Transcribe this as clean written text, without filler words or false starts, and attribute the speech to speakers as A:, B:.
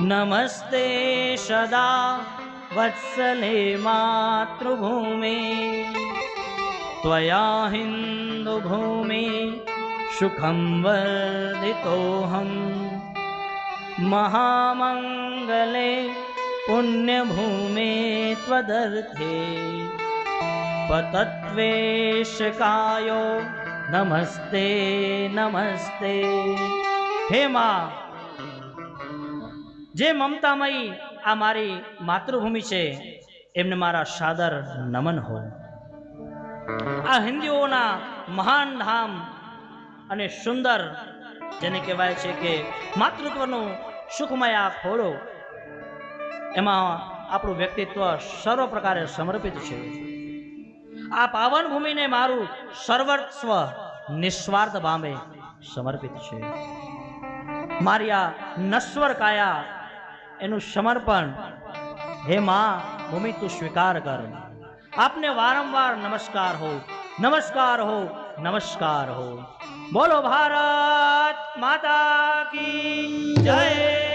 A: नमस्ते सदा वत्सले मातृभूमि त्वया हिन्दुभूमि सुखं वर्धितोऽहं महामङ्गले पुण्यभूमे त्वदर्थे पतत्वेशकायो नमस्ते नमस्ते। हे मां, जे ममतामयी आ मारी मातृभूमि छे एमने मारा सादर नमन हो। आ हिंदुओना महान धाम अने सुंदर जेने कहेवाय छे के मातृत्वनो सुखमय आ खोड़ो एमां આપણું વ્યક્તિત્વ સર્વ પ્રકારે સમર્પિત છે। આ પાવન ભૂમિને મારું સર્વસ્વ નિસ્વાર્થ ભાવે સમર્પિત છે। મારી આ નશ્વર કાયા એનું સમર્પણ હે માં ભૂમિ તું સ્વીકાર કર। આપને વારંવાર નમસ્કાર हो, नमस्कार हो, नमस्कार हो। बोलो भारत माता की जय।